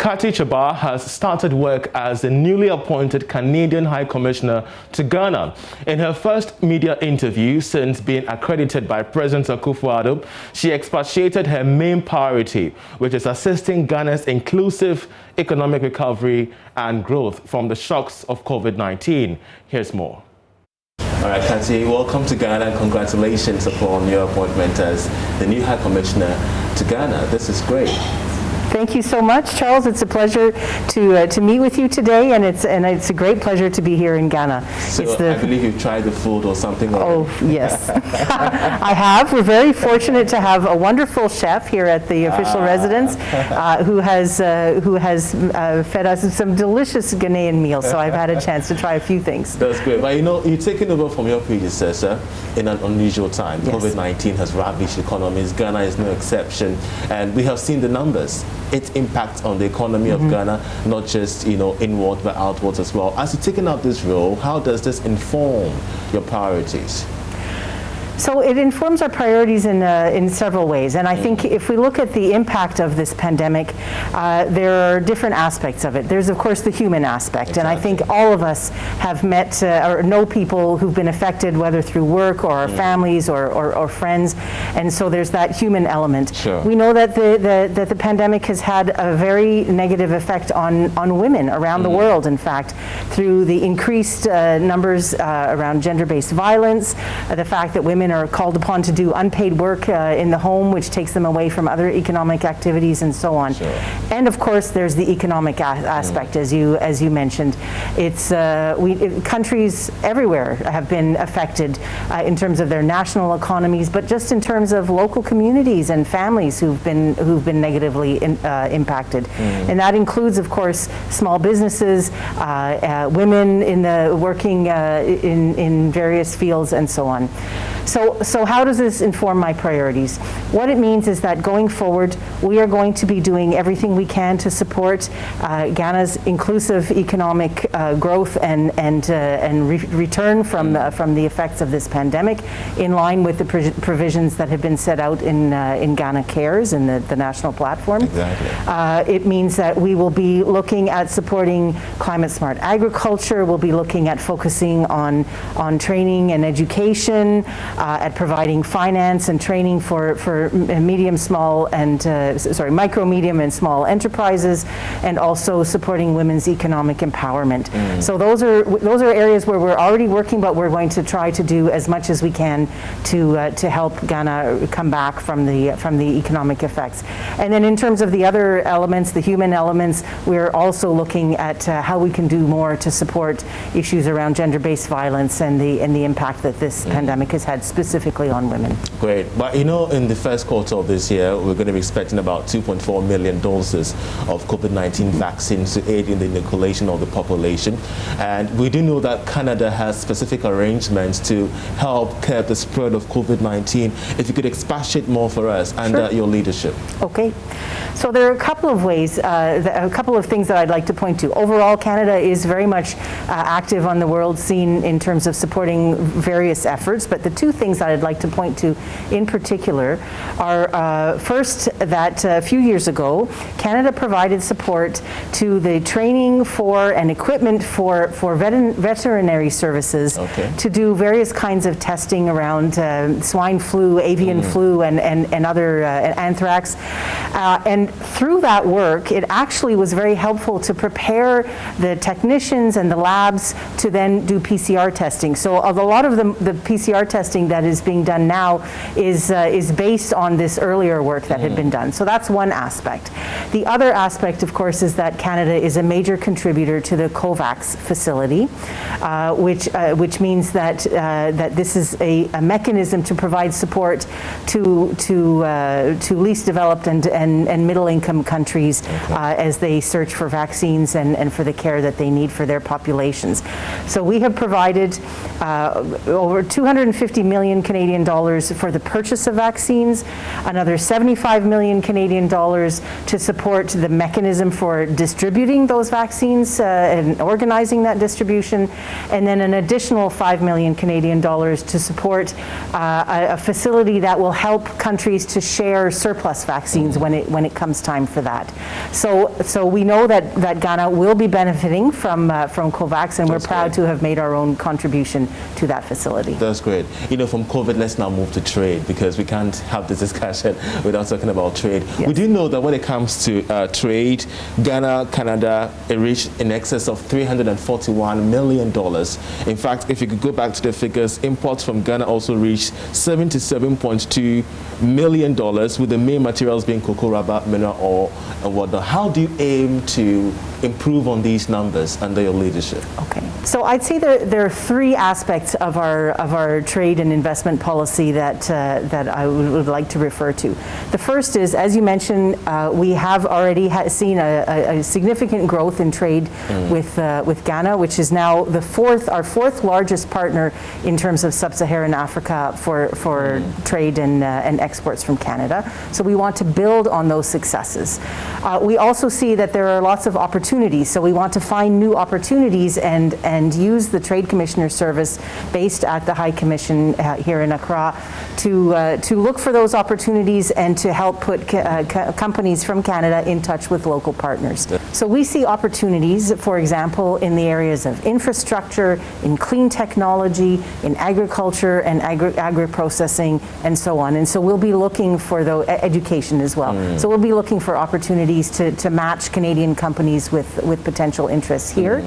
Kati Chaba has started work as the newly appointed Canadian High Commissioner to Ghana. In her first media interview since being accredited by President Akufo-Addo, she expatiated her main priority, which is assisting Ghana's inclusive economic recovery and growth from the shocks of COVID-19. Here's more. All right, Kati, welcome to Ghana and congratulations upon your appointment as the new High Commissioner to Ghana. This is great. Thank you so much, Charles. It's a pleasure to meet with you today, and it's a great pleasure to be here in Ghana. So I believe you've tried the food or something. Oh yes, I have. We're very fortunate to have a wonderful chef here at the official residence who has fed us some delicious Ghanaian meals. So I've had a chance to try a few things. That's great. But you know, you're taking over from your predecessor in an unusual time. Yes. COVID-19 has ravaged economies. Ghana is no exception, and we have seen the numbers. Its impact on the economy of Ghana, not just inward but outwards as well. As you're taking up this role, how does this inform your priorities? So it informs our priorities in several ways, and I think if we look at the impact of this pandemic, there are different aspects of it. There's of course the human aspect, and I think all of us have met or know people who've been affected, whether through work or our families or friends, and so there's that human element. Sure. We know that the pandemic has had a very negative effect on women around the world, in fact, through the increased numbers around gender-based violence, the fact that women are called upon to do unpaid work in the home, which takes them away from other economic activities and so on. Sure. And of course there's the economic aspect, as you mentioned. It's countries everywhere have been affected in terms of their national economies, but just in terms of local communities and families who've been negatively impacted. And that includes of course small businesses, women in the working in various fields and so on. So how does this inform my priorities? What it means is that going forward, we are going to be doing everything we can to support Ghana's inclusive economic growth and return from the effects of this pandemic, in line with the provisions that have been set out in Ghana Cares, in the national platform. Exactly. It means that we will be looking at supporting climate smart agriculture. We'll be looking at focusing on training and education, at providing finance and training for micro, medium, and small enterprises, and also supporting women's economic empowerment. So those are areas where we're already working, but we're going to try to do as much as we can to help Ghana come back from the economic effects. And then in terms of the other elements, the human elements, we're also looking at how we can do more to support issues around gender-based violence and the impact that this pandemic has had specifically on women. Great. But in the first quarter of this year, we're going to be expecting about 2.4 million doses of COVID-19 vaccines to aid in the inoculation of the population. And we do know that Canada has specific arrangements to help curb the spread of COVID-19. If you could expatiate more for us under your leadership. Okay. So there are a couple of ways, a couple of things that I'd like to point to. Overall, Canada is very much active on the world scene in terms of supporting various efforts, but the two things that I'd like to point to in particular are first, that a few years ago, Canada provided support to the training for and equipment for veterinary services to do various kinds of testing around swine flu, avian flu, and other anthrax. And through that work, it actually was very helpful to prepare the technicians and the labs to then do PCR testing. So a lot of the PCR testing that is being done now is based on this earlier work that had been done. So that's one aspect. The other aspect, of course, is that Canada is a major contributor to the COVAX facility, which means that this is a mechanism to provide support to least developed and middle-income countries as they search for vaccines and for the care that they need for their populations. So we have provided over $250 million Canadian dollars for the purchase of vaccines, another 75 million Canadian dollars to support the mechanism for distributing those vaccines and organizing that distribution, and then an additional 5 million Canadian dollars to support a facility that will help countries to share surplus vaccines when it comes time for that. So we know that Ghana will be benefiting from COVAX, and we're proud to have made our own contribution to that facility. That's great. From COVID, let's now move to trade, because we can't have this discussion without talking about trade. Yes. We do know that when it comes to trade, Ghana, Canada, it reached in excess of $341 million. In fact, if you could go back to the figures, imports from Ghana also reached $77.2 million, with the main materials being cocoa, rubber, mineral oil, and whatnot. How do you aim to improve on these numbers under your leadership? Okay. So I'd say there are three aspects of our trade and investment policy that I would like to refer to. The first is, as you mentioned, we have already seen a significant growth in trade with Ghana, which is now our fourth largest partner in terms of sub-Saharan Africa for trade and exports from Canada. So we want to build on those successes. We also see that there are lots of opportunities, so we want to find new opportunities and use the Trade Commissioner Service based at the High Commission here in Accra to look for those opportunities and to help put companies from Canada in touch with local partners. So we see opportunities, for example, in the areas of infrastructure, in clean technology, in agriculture and agri-processing, and so on. And so we'll be looking for education as well. So we'll be looking for opportunities to match Canadian companies with potential interests here.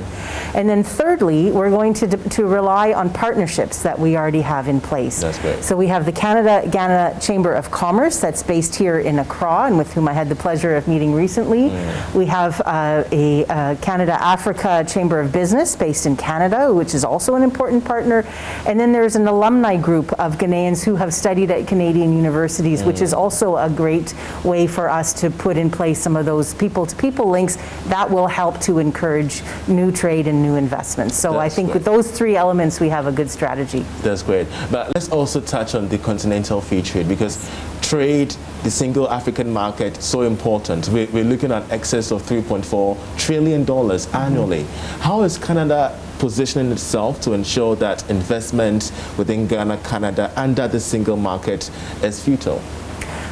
And then thirdly, we're going to rely on partnerships that we already have in place. That's great. So we have the Canada-Ghana Chamber of Commerce that's based here in Accra, and with whom I had the pleasure of meeting recently. We have a Canada-Africa Chamber of Business based in Canada, which is also an important partner. And then there's an alumni group of Ghanaians who have studied at Canadian universities, which is also a great way for us to put in place some of those people-to-people links that will help to encourage new trade and new investments. So I think with those three elements, we have a good strategy. That's great. But let's also touch on the continental free trade, because trade, the single African market, so important. We're looking at excess of $3.4 trillion annually. How is Canada positioning itself to ensure that investment within Ghana, Canada, under the single market is futile?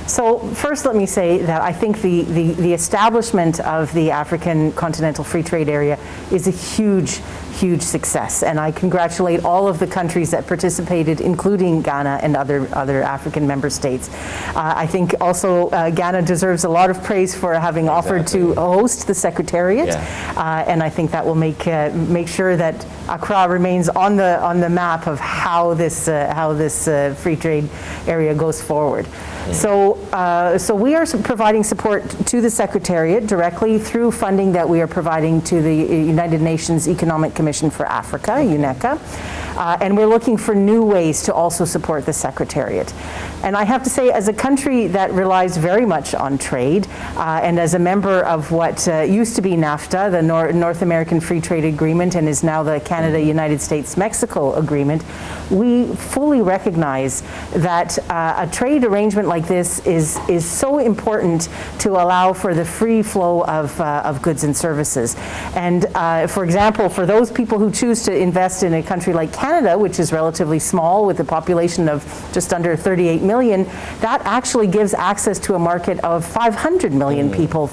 So first, let me say that I think the establishment of the African Continental Free Trade Area is a huge success, and I congratulate all of the countries that participated, including Ghana and other African member states. I think also Ghana deserves a lot of praise for having offered to host the Secretariat, and I think that will make sure that Accra remains on the map of how this free trade area goes forward. So we are providing support to the Secretariat directly through funding that we are providing to the United Nations Economic Commission for Africa, UNECA, and we're looking for new ways to also support the Secretariat. And I have to say, as a country that relies very much on trade, and as a member of what used to be NAFTA, the North American Free Trade Agreement, and is now the Canada-United States-Mexico Agreement, we fully recognize that a trade arrangement like this is so important to allow for the free flow of goods and services. And for example, for those people who choose to invest in a country like Canada, which is relatively small with a population of just under 38 million, that actually gives access to a market of 500 million people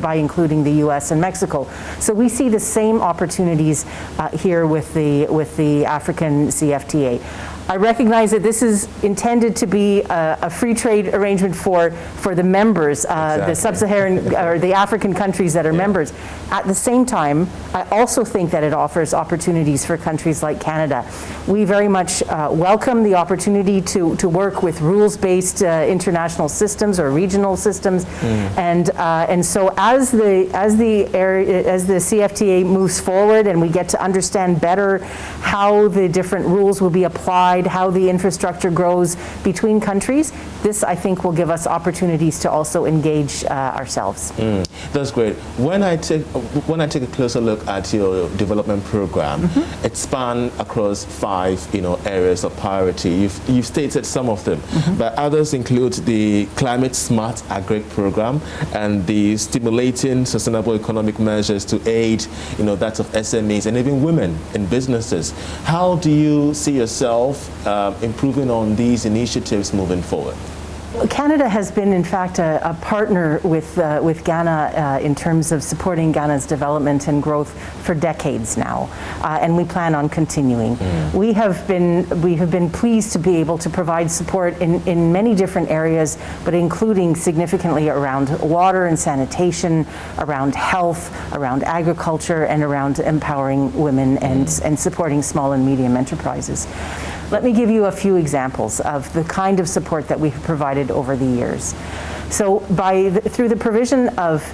by including the US and Mexico. So we see the same opportunities here with the African CFTA. I recognize that this is intended to be a free trade arrangement for the members, the sub-Saharan or the African countries that are members. At the same time, I also think that it offers opportunities for countries like Canada. We very much welcome the opportunity to work with rules-based international systems or regional systems, and so as the CFTA moves forward and we get to understand better how the different rules will be applied, how the infrastructure grows between countries, this I think will give us opportunities to also engage ourselves. That's great. When I take a closer look at your development program, it spans across 5 areas of priority. You've stated some of them, but others include the Climate Smart Agri program and the Stimulating Sustainable Economic Measures to aid that of SMEs and even women in businesses. How do you see yourself improving on these initiatives moving forward? Canada has been, in fact, a partner with Ghana in terms of supporting Ghana's development and growth for decades now, and we plan on continuing. We have been pleased to be able to provide support in many different areas, but including significantly around water and sanitation, around health, around agriculture, and around empowering women and supporting small and medium enterprises. Let me give you a few examples of the kind of support that we have provided over the years. So through the provision of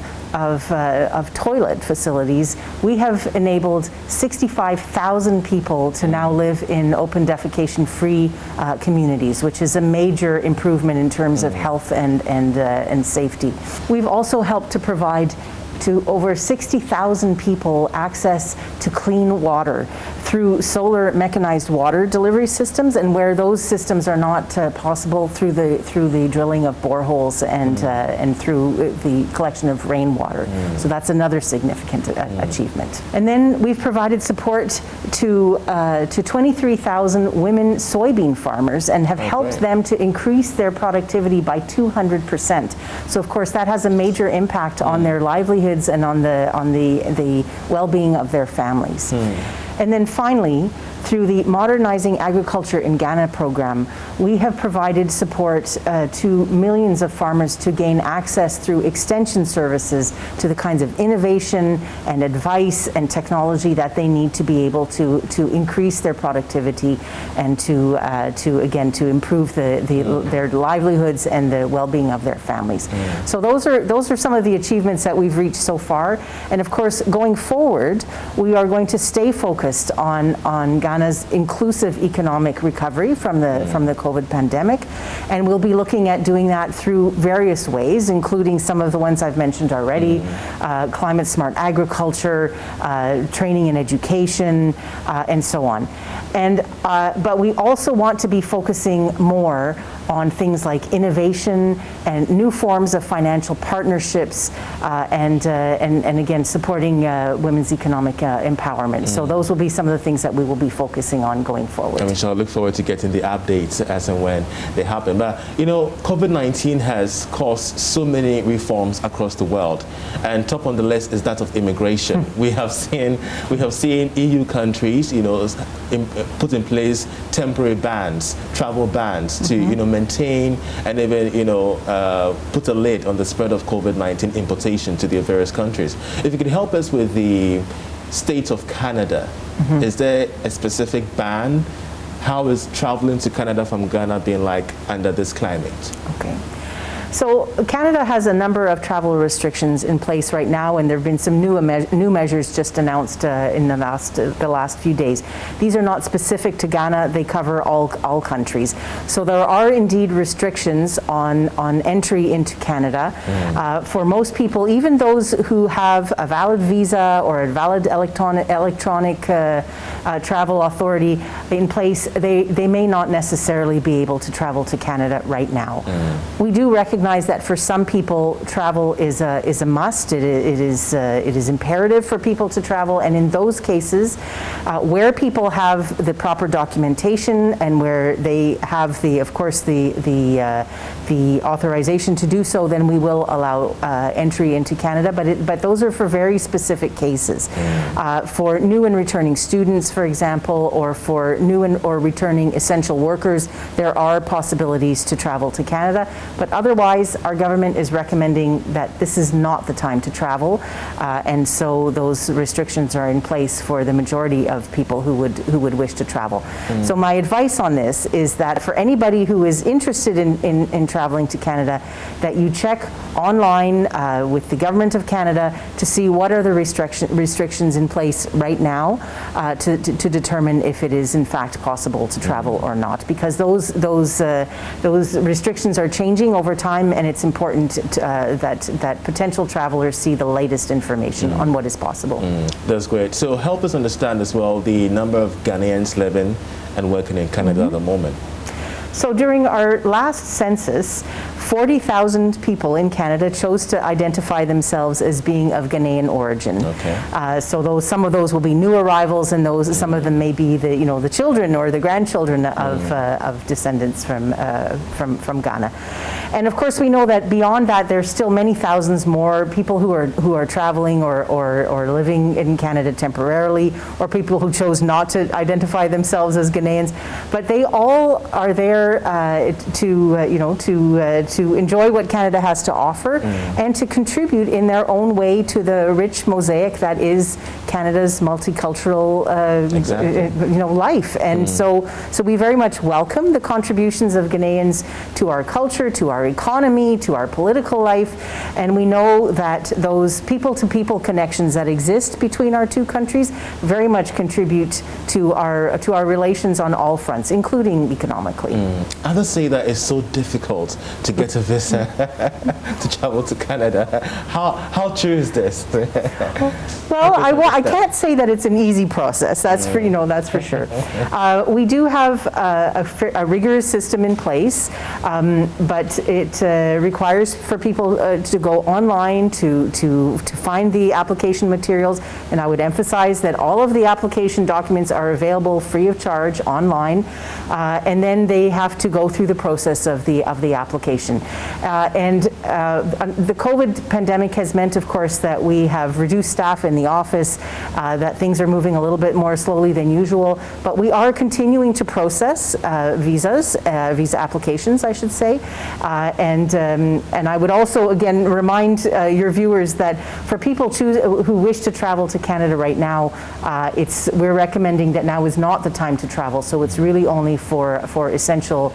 toilet facilities, we have enabled 65,000 people to now live in open defecation-free communities, which is a major improvement in terms of health and safety. We've also helped to provide to over 60,000 people access to clean water through solar mechanized water delivery systems, and where those systems are not possible, through the drilling of boreholes and through the collection of rainwater. So that's another significant achievement. And then we've provided support to 23,000 women soybean farmers and have helped them to increase their productivity by 200%. So of course that has a major impact on their livelihoods and on the well-being of their families. And then finally, through the Modernizing Agriculture in Ghana program, we have provided support to millions of farmers to gain access through extension services to the kinds of innovation and advice and technology that they need to be able to increase their productivity and to improve their livelihoods and the well-being of their families. So those are some of the achievements that we've reached so far. And of course, going forward, we are going to stay focused on Ghana's inclusive economic recovery from the COVID pandemic, and we'll be looking at doing that through various ways, including some of the ones I've mentioned already: climate smart agriculture, training and education, and so on. But we also want to be focusing more on things like innovation and new forms of financial partnerships, and again supporting women's economic empowerment. So those will be some of the things that we will be focusing on going forward. And we shall look forward to getting the updates as and when they happen. But COVID-19 has caused so many reforms across the world, and top on the list is that of immigration. We have seen EU countries, put in place temporary bans, travel bans to maintain and even put a lid on the spread of COVID-19 importation to their various countries. If you could help us with the state of Canada, is there a specific ban? How is traveling to Canada from Ghana being like under this climate? Okay. So Canada has a number of travel restrictions in place right now, and there have been some new measures just announced in the last few days. These are not specific to Ghana; they cover all countries. So there are indeed restrictions on entry into Canada for most people, even those who have a valid visa or a valid electronic travel authority in place. They may not necessarily be able to travel to Canada right now. We do recognize that for some people, travel is a must. It is imperative for people to travel, and in those cases, where people have the proper documentation and where they have the authorization to do so, then we will allow entry into Canada. But those are for very specific cases. For new and returning students, for example, or for new or returning essential workers, there are possibilities to travel to Canada. But otherwise, our government is recommending that this is not the time to travel, and so those restrictions are in place for the majority of people who would wish to travel. So my advice on this is that for anybody who is interested in traveling traveling to Canada, that you check online with the Government of Canada to see what are the restrictions in place right now to determine if it is in fact possible to travel or not, because those restrictions are changing over time, and it's important that potential travelers see the latest information on what is possible. That's great. So help us understand as well the number of Ghanaians living and working in Canada at the moment. So during our last census, 40,000 people in Canada chose to identify themselves as being of Ghanaian origin. Okay. So some of those will be new arrivals, and some of them may be the children or the grandchildren of descendants from Ghana. And of course, we know that beyond that, there's still many thousands more people who are traveling or living in Canada temporarily, or people who chose not to identify themselves as Ghanaians. But they all are there to enjoy what Canada has to offer and to contribute in their own way to the rich mosaic that is Canada's multicultural life. And so we very much welcome the contributions of Ghanaians to our culture, to our economy, to our political life, and we know that those people-to-people connections that exist between our two countries very much contribute to our relations on all fronts, including economically. Others say that it's so difficult to get a visa to travel to Canada. How true is this? Well, I can't say that it's an easy process. That's for sure. We do have a rigorous system in place, but it requires for people to go online to find the application materials. And I would emphasize that all of the application documents are available free of charge online, and then they have to go through the process of the application. The COVID pandemic has meant, of course, that we have reduced staff in the office, that things are moving a little bit more slowly than usual, but we are continuing to process visa applications, I should say. And I would also, again, remind your viewers that for people who wish to travel to Canada right now, we're recommending that now is not the time to travel, so it's really only for essential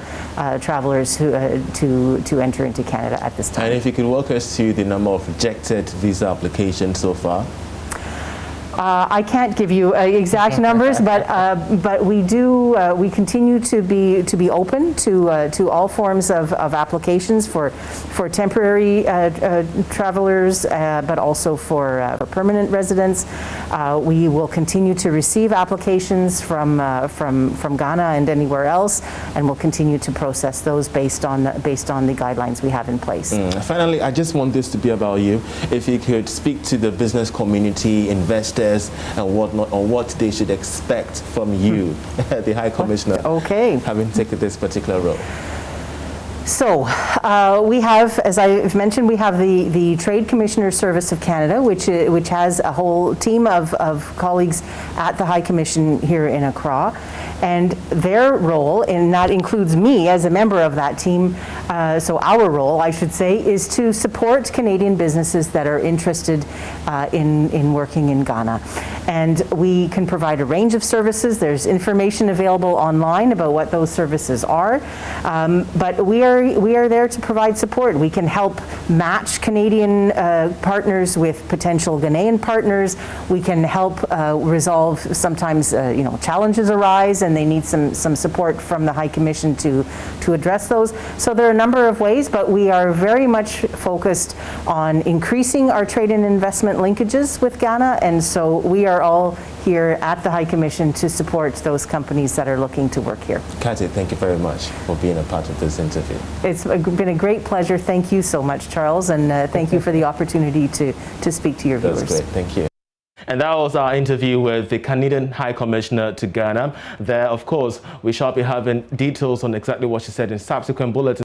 travelers to enter into Canada at this time. And if you could walk us through the number of rejected visa applications so far. I can't give you exact numbers, but we continue to be open to all forms of applications for temporary travelers, but also for permanent residents. We will continue to receive applications from Ghana and anywhere else, and we'll continue to process those based on the guidelines we have in place. Finally, I just want this to be about you. If you could speak to the business community, investors, and whatnot, on what they should expect from you, the High Commissioner, having taken this particular role. So we have, as I've mentioned, we have the Trade Commissioner Service of Canada, which has a whole team of colleagues at the High Commission here in Accra. And their role, and that includes me as a member of that team, so our role, I should say, is to support Canadian businesses that are interested in working in Ghana. And we can provide a range of services. There's information available online about what those services are. But we are there to provide support. We can help match Canadian partners with potential Ghanaian partners. We can help resolve sometimes challenges arise, and they need some support from the High Commission to address those. So there are a number of ways, but we are very much focused on increasing our trade and investment linkages with Ghana, and so we are all here at the High Commission to support those companies that are looking to work here. Kathy, thank you very much for being a part of this interview. It's been a great pleasure. Thank you so much, Charles, and thank you for the opportunity to speak to your viewers. That's great. Thank you. And that was our interview with the Canadian High Commissioner to Ghana. There, of course, we shall be having details on exactly what she said in subsequent bulletins.